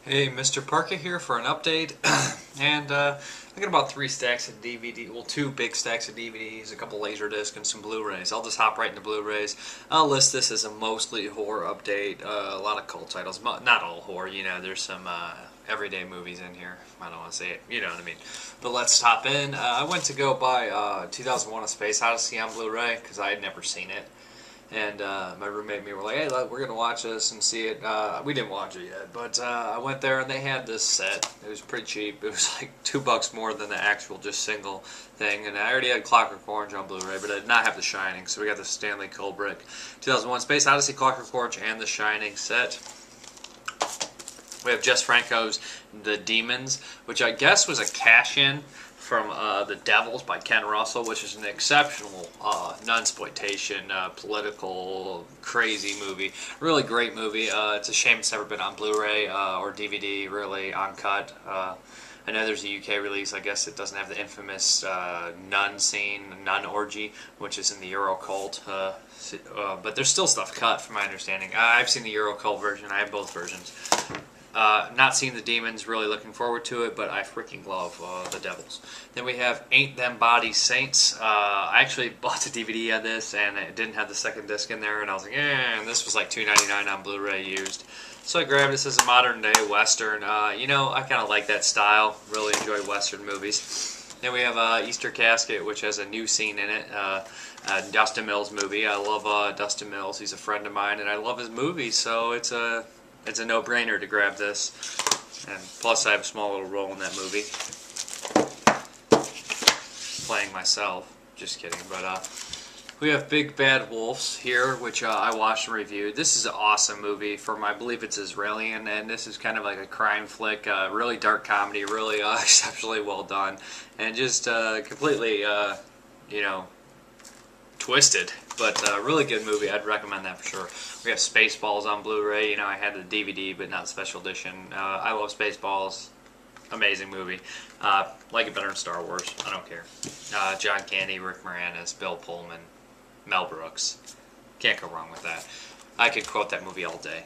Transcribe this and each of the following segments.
Hey, Mr. Parka here for an update, and I got about 3 stacks of DVD, well 2 big stacks of DVDs, a couple Laserdisc, and some Blu-rays. I'll just hop right into Blu-rays. I'll list this as a mostly horror update, a lot of cult titles, not all horror, you know, there's some everyday movies in here. I don't want to say it, you know what I mean. But let's hop in. I went to go buy 2001 A Space Odyssey on Blu-ray, because I had never seen it. And my roommate and me were like, hey, look, we're going to watch this and see it. We didn't watch it yet, but I went there and they had this set. It was pretty cheap. It was like $2 more than the actual just single thing. And I already had Clockwork Orange on Blu-ray, but I did not have The Shining. So we got the Stanley Kubrick 2001 Space Odyssey, Clockwork Orange, and The Shining set. We have Jess Franco's The Demons, which I guess was a cash-in from The Devils by Ken Russell, which is an exceptional nunsploitation, political, crazy movie. Really great movie. It's a shame it's never been on Blu-ray or DVD, really, uncut. I know there's a UK release. I guess it doesn't have the infamous nun scene, nun orgy, which is in the Euro cult. But there's still stuff cut, from my understanding. I've seen the Euro cult version. I have both versions. Not seen The Demons, really looking forward to it, but I freaking love The Devils. Then we have Ain't Them Bodies Saints. I actually bought the DVD on this, and it didn't have the second disc in there, and I was like, and this was like $2.99 on Blu-ray used. So I grabbed this as a modern-day Western. You know, I kind of like that style. Really enjoy Western movies. Then we have Easter Casket, which has a new scene in it. Dustin Mills movie. I love Dustin Mills. He's a friend of mine, and I love his movies, so it's a no-brainer to grab this. And plus I have a small little role in that movie. Playing myself. Just kidding. But we have Big Bad Wolves here, which I watched and reviewed. This is an awesome movie from, I believe it's Israeli, and this is kind of like a crime flick. Really dark comedy, really exceptionally well done. And just completely, you know, twisted, but really good movie. I'd recommend that for sure. We have Spaceballs on Blu-ray. You know, I had the DVD, but not the special edition. I love Spaceballs. Amazing movie. Like it better than Star Wars. I don't care. John Candy, Rick Moranis, Bill Pullman, Mel Brooks. Can't go wrong with that. I could quote that movie all day.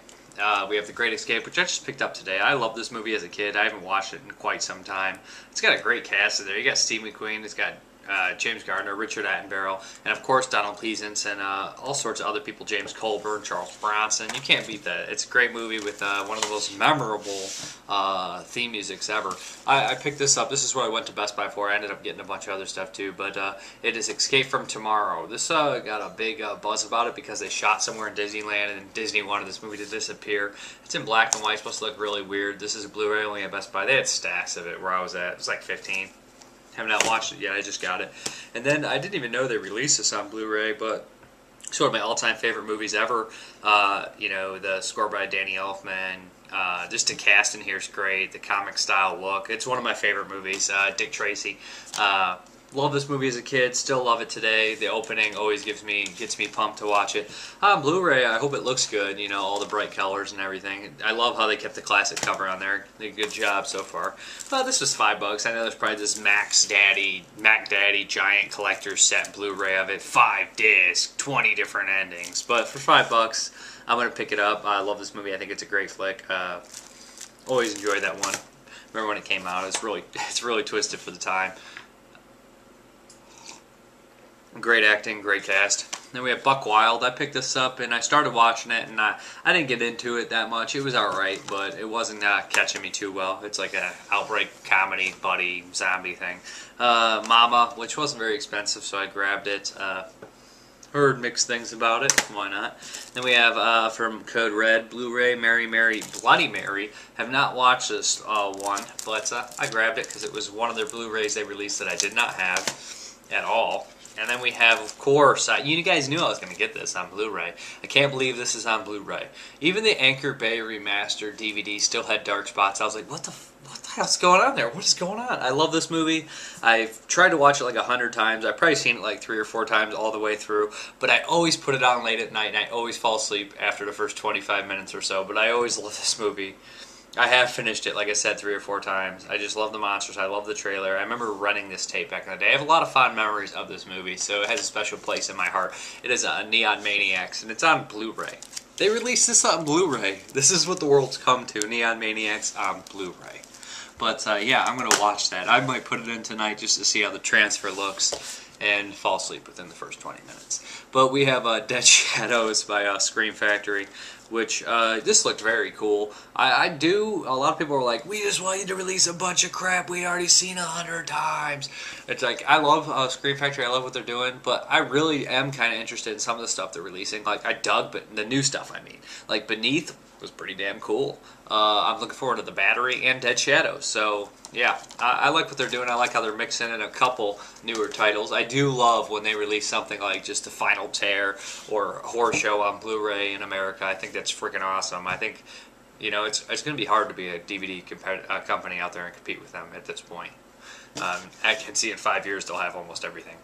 We have The Great Escape, which I just picked up today. I loved this movie as a kid. I haven't watched it in quite some time. It's got a great cast in there. You got Steve McQueen. It's got James Gardner, Richard Attenborough, and of course Donald Pleasance, and all sorts of other people, James Colburn, Charles Bronson. You can't beat that. It's a great movie with one of the most memorable theme musics ever. I picked this up. This is what I went to Best Buy for. I ended up getting a bunch of other stuff too, but it is Escape from Tomorrow. This got a big buzz about it because they shot somewhere in Disneyland, and Disney wanted this movie to disappear. It's in black and white. It's supposed to look really weird. This is a Blu-ray only at Best Buy. They had stacks of it where I was at. It was like 15. Have not watched it yet, I just got it. And then I didn't even know they released this on Blu-ray, but it's one of my all-time favorite movies ever. You know, the score by Danny Elfman, just the cast in here is great, the comic style look. It's one of my favorite movies. Dick Tracy. Love this movie as a kid, still love it today. The opening always gets me pumped to watch it. On Blu-ray, I hope it looks good, you know, all the bright colors and everything. I love how they kept the classic cover on there. They did a good job so far. Well, this was $5. I know there's probably this Mac Daddy giant collector's set Blu-ray of it. 5 discs, 20 different endings. But for $5, I'm going to pick it up. I love this movie. I think it's a great flick. Always enjoyed that one. Remember when it came out? It's really twisted for the time. Great acting, great cast. Then we have Buck Wild. I picked this up and I started watching it, and I didn't get into it that much. It was alright, but it wasn't catching me too well. It's like an outbreak comedy, buddy, zombie thing. Mama, which wasn't very expensive, so I grabbed it. Heard mixed things about it. Why not? Then we have from Code Red, Blu-ray, Mary Mary, Bloody Mary. Have not watched this one, but I grabbed it because it was one of their Blu-rays they released that I did not have at all. And then we have, of course, you guys knew I was going to get this on Blu-ray. I can't believe this is on Blu-ray. Even the Anchor Bay Remastered DVD still had dark spots. I was like, what the hell's going on there? What is going on? I love this movie. I've tried to watch it like 100 times. I've probably seen it like 3 or 4 times all the way through. But I always put it on late at night, and I always fall asleep after the first 25 minutes or so. But I always love this movie. I have finished it, like I said, 3 or 4 times. I just love the monsters. I love the trailer. I remember renting this tape back in the day. I have a lot of fond memories of this movie, so it has a special place in my heart. It is Neon Maniacs, and it's on Blu-ray. They released this on Blu-ray. This is what the world's come to. Neon Maniacs on Blu-ray. But yeah, I'm going to watch that. I might put it in tonight just to see how the transfer looks and fall asleep within the first 20 minutes. But we have Dead Shadows by Scream Factory, which this looked very cool. A lot of people were like, we just want you to release a bunch of crap we already seen 100 times. It's like, I love Scream Factory, I love what they're doing, but I really am kind of interested in some of the stuff they're releasing. Like, I dug the new stuff, I mean. Like, Beneath was pretty damn cool. I'm looking forward to The Battery and Dead Shadows. So, yeah, I like what they're doing. I like how they're mixing in a couple newer titles. I do love when they release something like just The Final Tear or Horror Show on Blu-ray in America. I think that's freaking awesome. I think, you know, it's going to be hard to be a DVD company out there and compete with them at this point. I can see in 5 years they'll have almost everything.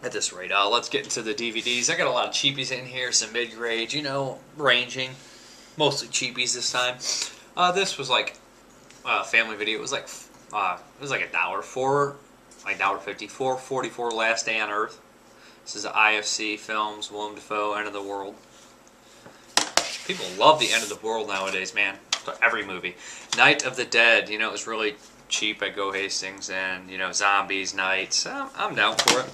At this rate, let's get into the DVDs. I got a lot of cheapies in here, some mid-grade, you know, ranging. Mostly cheapies this time. This was like family video. It was like $1.50, like $1.50, $4.44, Last Day on Earth. This is IFC Films, Willem Dafoe, End of the World. People love the End of the World nowadays, man. For every movie. Night of the Dead, you know, it was really cheap at Go Hastings, and you know, Zombies, Nights. I'm down for it.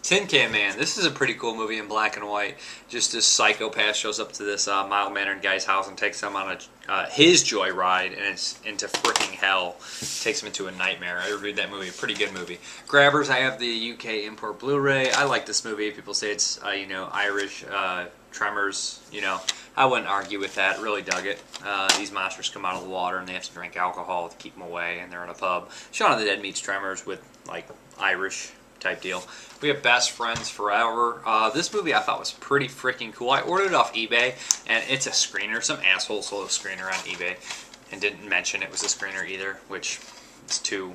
Tin Can Man. This is a pretty cool movie in black and white. Just this psychopath shows up to this mild-mannered guy's house and takes him on his joyride, and it's into freaking hell. Takes him into a nightmare. I reviewed that movie. Pretty good movie. Grabbers. I have the UK import Blu-ray. I like this movie. People say it's you know, Irish Tremors. You know, I wouldn't argue with that. Really dug it. These monsters come out of the water and they have to drink alcohol to keep them away, and they're in a pub. Shaun of the Dead meets Tremors with like Irish type deal. We have Best Friends Forever. This movie I thought was pretty freaking cool. I ordered it off eBay, and it's a screener. Some asshole sold a screener on eBay and didn't mention it was a screener either, which is two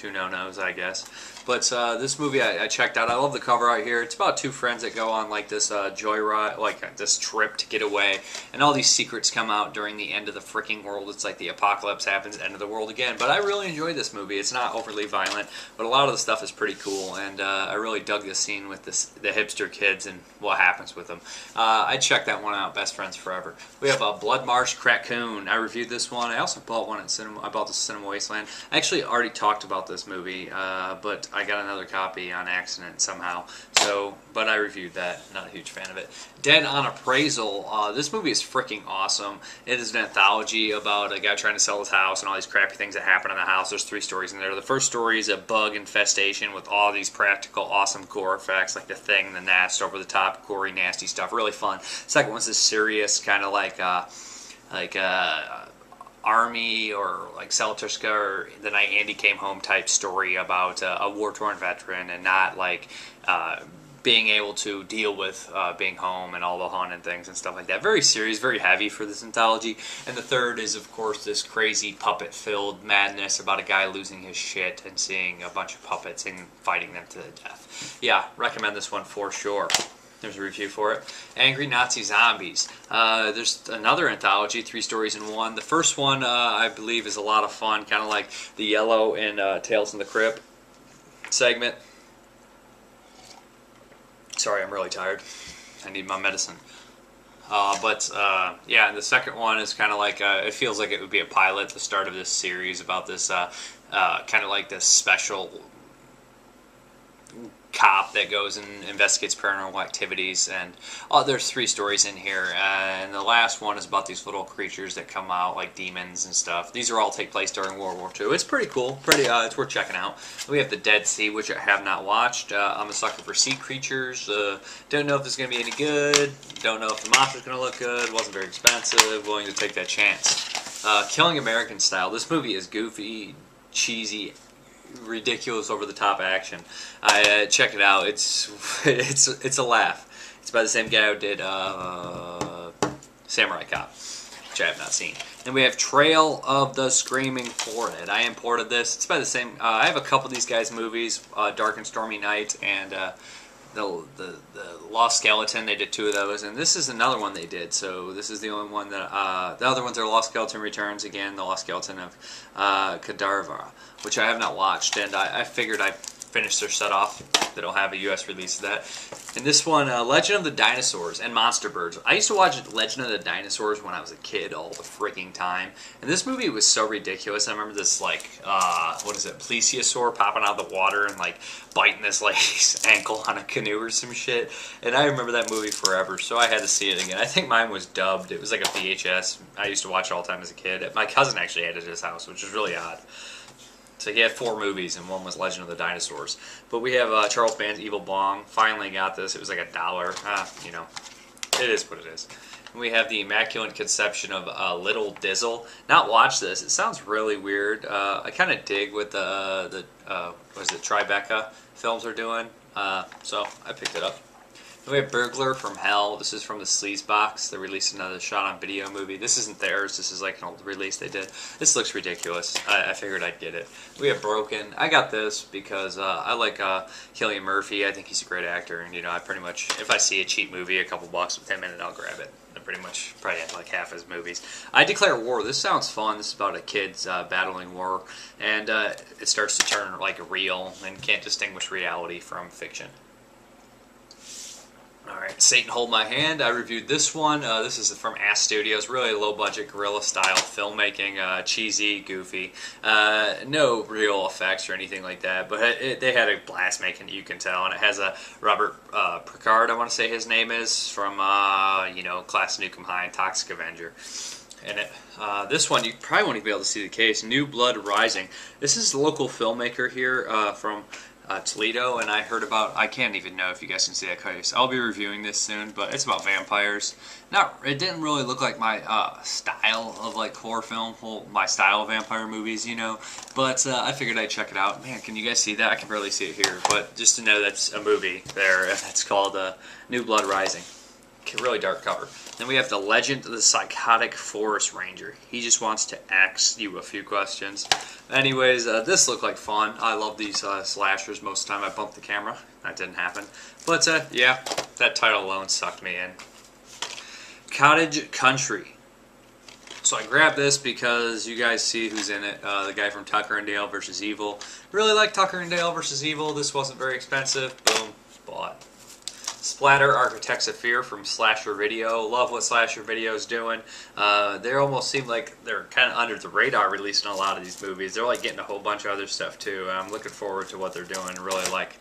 no-nos, I guess. But this movie I checked out. I love the cover out here. It's about two friends that go on like this joyride, like this trip to get away, and all these secrets come out during the end of the freaking world. It's like the apocalypse happens, end of the world again. But I really enjoyed this movie. It's not overly violent, but a lot of the stuff is pretty cool, and I really dug this scene with the hipster kids and what happens with them. I checked that one out, Best Friends Forever. We have Bloodmarsh Krackoon. I reviewed this one. I also bought one at Cinema. I bought this at Cinema Wasteland. I actually already talked about this movie, but I got another copy on accident somehow. So, but I reviewed that. Not a huge fan of it. Dead on Appraisal. This movie is freaking awesome. It is an anthology about a guy trying to sell his house and all these crappy things that happen in the house. There's 3 stories in there. The first story is a bug infestation with all these practical, awesome gore effects, like the Thing, the Nest, over the top, gory, nasty stuff. Really fun. Second one's this serious kind of like Army or like Celtica or The Night Andy Came Home type story about a war-torn veteran and not like being able to deal with being home and all the haunted things and stuff like that. Very serious, very heavy for this anthology. And the third is, of course, this crazy puppet-filled madness about a guy losing his shit and seeing a bunch of puppets and fighting them to the death. Yeah, recommend this one for sure. There's a review for it. Angry Nazi Zombies. There's another anthology, 3 stories in one. The first one, I believe, is a lot of fun, kind of like the Yellow and Tales from the Crypt segment. Sorry, I'm really tired. I need my medicine. Yeah, the second one is kind of like, it feels like it would be a pilot, the start of this series about this kind of like this special cop that goes and investigates paranormal activities, and there's 3 stories in here, and the last one is about these little creatures that come out like demons and stuff. These are all take place during World War II. It's pretty cool, it's worth checking out. We have The Dead Sea, which I have not watched. I'm a sucker for sea creatures. Don't know if it's going to be any good, don't know if the monster's going to look good, wasn't very expensive, willing to take that chance. Killing American Style. This movie is goofy, cheesy, ridiculous, over-the-top action. I check it out. It's a laugh. It's by the same guy who did Samurai Cop, which I have not seen. Then we have Trail of the Screaming Forehead. I imported this. It's by the same. I have a couple of these guys' movies, Dark and Stormy Night and the Lost Skeleton. They did 2 of those, and this is another one they did. So this is the only one that the other ones are Lost Skeleton Returns again, the Lost Skeleton of Kadarva, which I have not watched, and I figured finished their set off. They don't have a U.S. release of that. And this one, Legend of the Dinosaurs and Monster Birds. I used to watch Legend of the Dinosaurs when I was a kid all the freaking time. And this movie was so ridiculous. I remember this, like, what is it, plesiosaur popping out of the water and, like, biting this lady's ankle on a canoe or some shit. And I remember that movie forever, so I had to see it again. I think mine was dubbed. It was like a VHS. I used to watch it all the time as a kid. My cousin actually had it at his house, which was really odd. So he had 4 movies, and one was Legend of the Dinosaurs. But we have Charles Band's Evil Bong. Finally got this. It was like $1. You know, it is what it is. And we have the Immaculate Conception of Little Dizzle. Not watch this. It sounds really weird. I kind of dig what the what is it, Tribeca films are doing. So I picked it up. We have Burglar from Hell. This is from the Sleaze Box. They released another shot-on-video movie. This isn't theirs. This is like an old release they did. This looks ridiculous. I figured I'd get it. We have Broken. I got this because I like Cillian Murphy. I think he's a great actor. And, you know, I pretty much, if I see a cheap movie, a couple bucks with him in it, I'll grab it. I pretty much probably have like half his movies. I Declare War. This sounds fun. This is about a kid's battling war. And it starts to turn like real and can't distinguish reality from fiction. Alright, Satan Hold My Hand. I reviewed this one. This is from Ass Studios. Really low-budget, guerrilla-style filmmaking. Cheesy, goofy. No real effects or anything like that. But they had a blast making it, you can tell. And it has a Robert Picard, I want to say his name is, from, you know, Class Nukem High and Toxic Avenger. And this one, you probably won't even be able to see the case. New Blood Rising. This is a local filmmaker here from Toledo, and I heard about, I can't even know if you guys can see that case. I'll be reviewing this soon, but it's about vampires. It didn't really look like my style of like horror film, my style of vampire movies, you know, but I figured I'd check it out. Man, can you guys see that? I can barely see it here, but just to know that's a movie there, and it's called New Blood Rising. Really dark cover. Then we have The Legend of the Psychotic Forest Ranger. He just wants to ask you a few questions. Anyways, this looked like fun. I love these slashers. Most of the time I bumped the camera. That didn't happen. But yeah, that title alone sucked me in. Cottage Country. So I grabbed this because you guys see who's in it. The guy from Tucker and Dale vs. Evil. Really like Tucker and Dale vs. Evil. This wasn't very expensive. Boom. Bought. Splatter Architects of Fear from Slasher Video. Love what Slasher Video is doing. They almost seem like they're kind of under the radar releasing a lot of these movies. They're like getting a whole bunch of other stuff too. I'm looking forward to what they're doing. Really like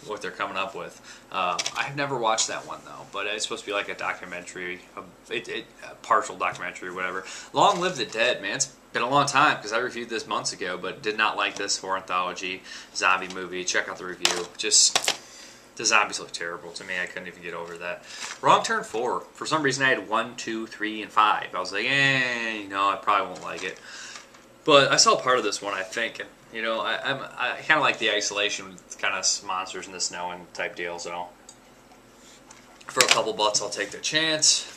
what they're coming up with. I've never watched that one though, but it's supposed to be like a documentary, a partial documentary or whatever. Long Live the Dead, man. It's been a long time because I reviewed this months ago, but did not like this horror anthology zombie movie. Check out the review. Just... the zombies look terrible to me. I couldn't even get over that. Wrong Turn 4. For some reason I had 1, 2, 3, and 5. I was like, you know, I probably won't like it. But I saw part of this one, I think. And, you know, I kind of like the isolation with kind of monsters in the snow and type deal. So for a couple bucks, I'll take the chance.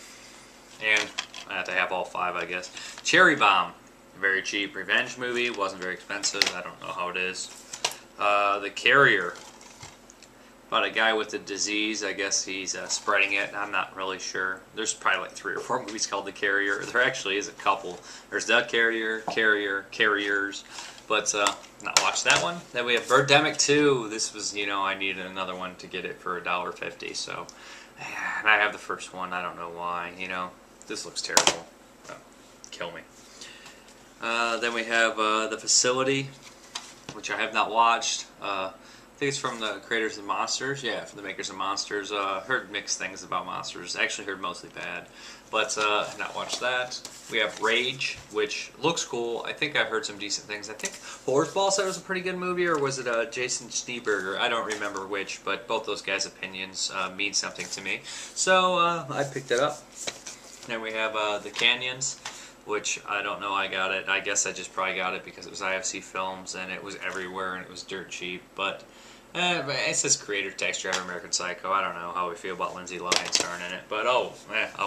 And I have to have all 5, I guess. Cherry Bomb. Very cheap revenge movie. Wasn't very expensive. I don't know how it is. The Carrier. About a guy with a disease. I guess he's spreading it. I'm not really sure. There's probably like 3 or 4 movies called The Carrier. There actually is a couple. There's The Carrier, Carriers. But not watched that one. Then we have Birdemic 2. This was, you know, I needed another one to get it for $1.50. So, and I have the first one. I don't know why. You know, this looks terrible. Oh, kill me. Then we have The Facility, which I have not watched. I think it's from the creators of Monsters. Yeah, from the makers of Monsters. Heard mixed things about Monsters. Actually heard mostly bad. But not watched that. We have Rage, which looks cool. I think I heard some decent things. I think Horseball said it was a pretty good movie, or was it Jason Schneeberger? I don't remember which, but both those guys' opinions mean something to me. So I picked it up. Then we have The Canyons, which I don't know I got it. I guess I just probably got it because it was IFC Films and it was everywhere and it was dirt cheap. But it says creator, taxi driver, American Psycho. I don't know how we feel about Lindsay Lohan starring in it. But I'll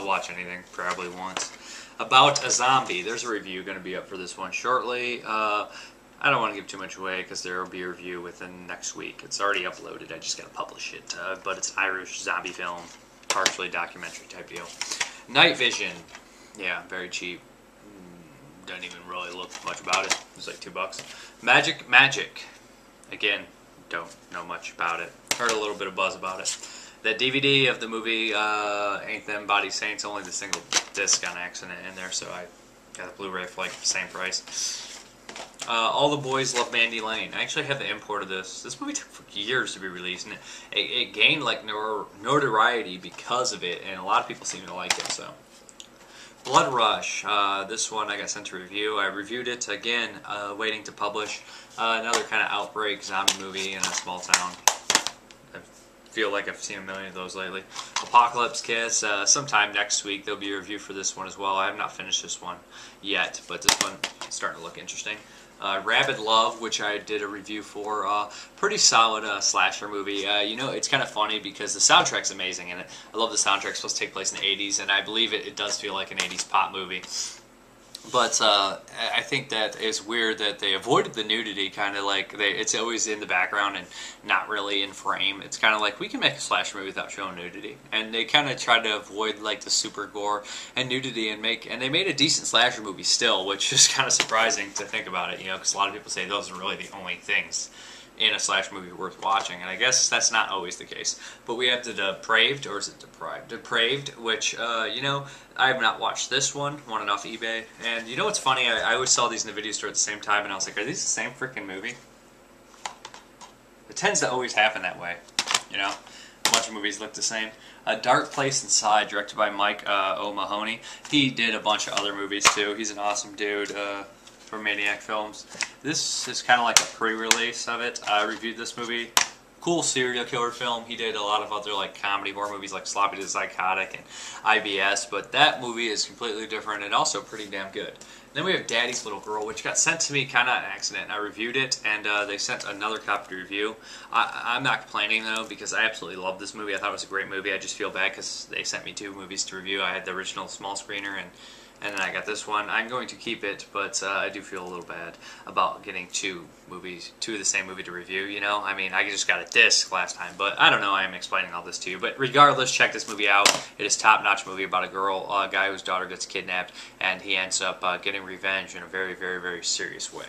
watch anything, probably once. About a Zombie. There's a review going to be up for this one shortly. I don't want to give too much away because there will be a review within next week. It's already uploaded. I just got to publish it. But it's an Irish zombie film, partially documentary type deal. Night Vision. Yeah, very cheap. Doesn't even really look much about it. It's like $2. Magic. Again, don't know much about it. Heard a little bit of buzz about it. The DVD of the movie Ain't Them Body Saints, only the single disc on accident in there, so I got a Blu-ray for like the same price. All the Boys Love Mandy Lane. I actually have the import of this. This movie took years to be released, and it gained like notoriety because of it, and a lot of people seem to like it. So, Blood Rush. This one I got sent to review. I reviewed it again, waiting to publish. Another kind of outbreak zombie movie in a small town. I feel like I've seen a million of those lately. Apocalypse Kiss. Sometime next week there'll be a review for this one as well. I have not finished this one yet, but this one is starting to look interesting. Rabid Love, which I did a review for, pretty solid slasher movie. You know, it's kind of funny because the soundtrack's amazing in it. I love the soundtrack. It's supposed to take place in the 80s, and I believe it does feel like an 80s pop movie. But I think that it's weird that they avoided the nudity, kind of like it's always in the background and not really in frame. It's kind of like we can make a slasher movie without showing nudity, and they kind of tried to avoid like the super gore and nudity and they made a decent slasher movie still, which is kind of surprising to think about it, you know, because a lot of people say those are really the only things in a slash movie worth watching, and I guess that's not always the case. But we have the Depraved, or is it Deprived? Depraved, which, you know, I have not watched this one, won it off eBay, and you know what's funny, I always saw these in the video store at the same time, and I was like, are these the same freaking movie? It tends to always happen that way, you know? A bunch of movies look the same. A Dark Place Inside, directed by Mike O'Mahony. He did a bunch of other movies, too. He's an awesome dude. For Maniac films. This is kind of like a pre-release of it. I reviewed this movie. Cool serial killer film. He did a lot of other like comedy horror movies like Sloppy the Psychotic and IBS, but that movie is completely different and also pretty damn good. Then we have Daddy's Little Girl, which got sent to me kind of on accident. I reviewed it, and they sent another copy to review. I'm not complaining, though, because I absolutely love this movie. I thought it was a great movie. I just feel bad because they sent me 2 movies to review. I had the original small screener, and then I got this one. I'm going to keep it, but I do feel a little bad about getting 2 of the same movie to review, you know? I mean, I just got a disc last time, but I don't know, I am explaining all this to you. But regardless, check this movie out. It is a top-notch movie about a guy whose daughter gets kidnapped, and he ends up getting revenge in a very, very, very serious way.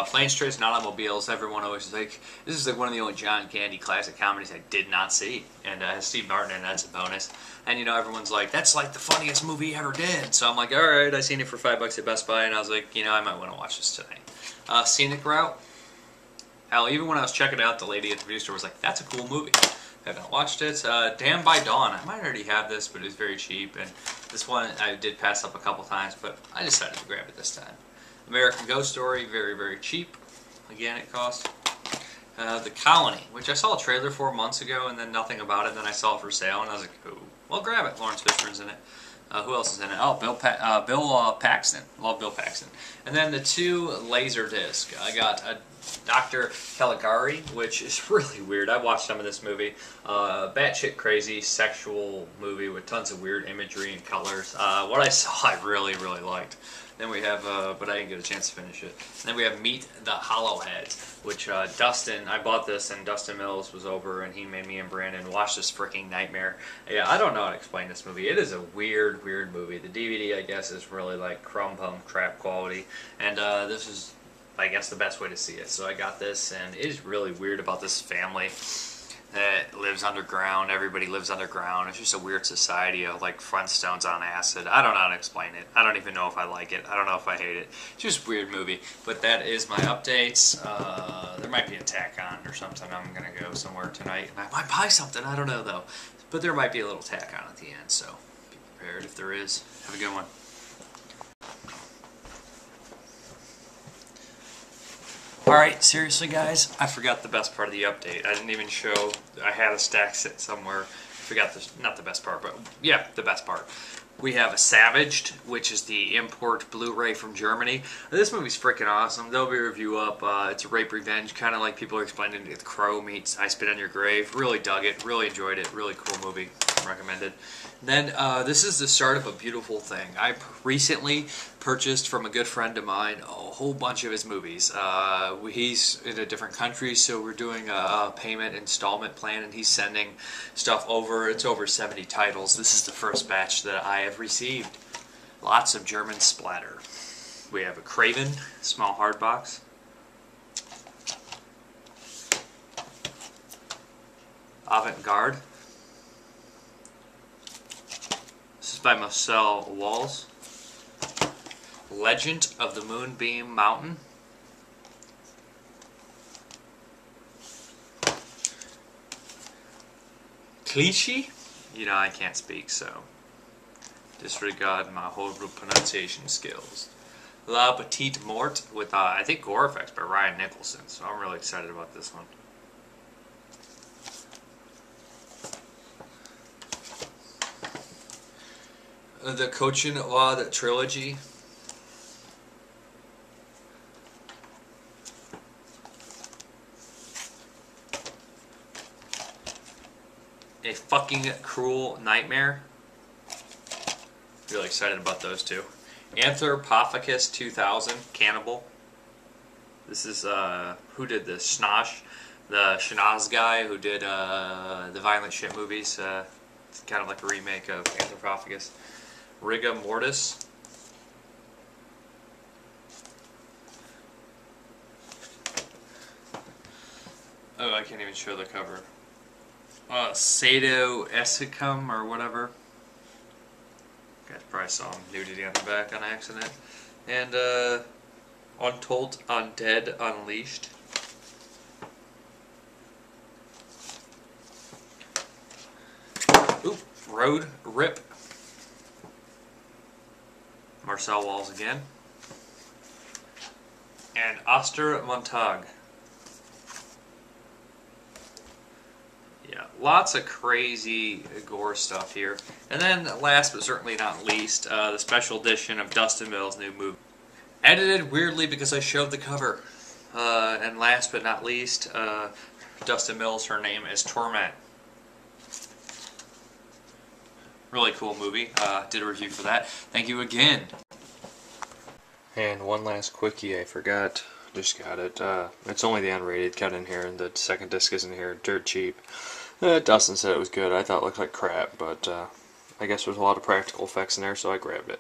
Planes, Trains, and Automobiles. Everyone always is like, this is like one of the only John Candy classic comedies I did not see, and has Steve Martin, and that's a bonus. And you know, everyone's like, that's like the funniest movie he ever did. So I'm like, all right, I seen it for $5 at Best Buy, and I was like, you know, I might want to watch this tonight. Scenic Route. Hell, even when I was checking it out, the lady at the review store was like, that's a cool movie. I haven't watched it. Damn by Dawn. I might already have this, but it was very cheap, and this one I did pass up a couple times, but I decided to grab it this time. American Ghost Story, very, very cheap. Again, it cost. The Colony, which I saw a trailer for months ago, and then nothing about it. Then I saw it for sale, and I was like, "Ooh, well, grab it." Lawrence Fishburne's in it. Who else is in it? Oh, Bill Paxton. Love Bill Paxton. And then the 2 Laserdisc. I got a Dr. Caligari, which is really weird. I watched some of this movie. Batshit crazy sexual movie with tons of weird imagery and colors. What I saw, I really, really liked. Then we have, but I didn't get a chance to finish it. And then we have Meet the Hollowheads, which Dustin, I bought this and Dustin Mills was over and he made me and Brandon watch this freaking nightmare. Yeah, I don't know how to explain this movie. It is a weird, weird movie. The DVD, I guess, is really like crap quality. And this is, I guess, the best way to see it. So I got this, and it is really weird about this family that lives underground. Everybody lives underground. It's just a weird society of like Flintstones on acid. I don't know how to explain it. I don't even know if I like it. I don't know if I hate it. It's just a weird movie. But that is my updates. There might be a tack on or something. I'm going to go somewhere tonight, and I might buy something. I don't know, though. But there might be a little tack on at the end, so be prepared if there is. Have a good one. Alright, seriously guys, I forgot the best part of the update. I didn't even show, I had a stack sit somewhere. I forgot the, not the best part, but yeah, the best part. We have a Savaged, which is the import Blu-ray from Germany. This movie's freaking awesome. There'll be a review up. It's a rape revenge, kind of like people are explaining it. Crow meets I Spit on Your Grave. Really dug it. Really enjoyed it. Really cool movie. Recommended. Then this is the start of a beautiful thing. I recently purchased from a good friend of mine a whole bunch of his movies. He's in a different country, so we're doing a payment installment plan, and he's sending stuff over. It's over 70 titles. This is the first batch that I have received. Lots of German splatter. We have a Craven, small hard box. Avant-Garde. This is by Marcel Walls. Legend of the Moonbeam Mountain. Clichy? You know, I can't speak, so disregard my horrible pronunciation skills. La Petite Mort with, I think, gore effects by Ryan Nicholson, so I'm really excited about this one. The Cochin Wad Trilogy. A Fucking Cruel Nightmare. Really excited about those two. Anthropophagus 2000, Cannibal. This is, who did this? Schnosh, the Schnoz guy who did the Violent Shit movies. It's kind of like a remake of Anthropophagus. Riga Mortis. Oh, I can't even show the cover. Sado Essicum or whatever. You guys probably saw nudity on the back on accident. And Untold Undead Unleashed. Oop, Road Rip. Marcel Walls again. And Oster Montag. Yeah, lots of crazy gore stuff here. And then last but certainly not least, the special edition of Dustin Mills' new movie. Edited weirdly because I showed the cover. And last but not least, Dustin Mills, her name is Torment. Really cool movie. Did a review for that. Thank you again. And one last quickie I forgot. Just got it. It's only the unrated cut in here, and the second disc isn't here. Dirt cheap. Dustin said it was good. I thought it looked like crap, but I guess there's a lot of practical effects in there, so I grabbed it.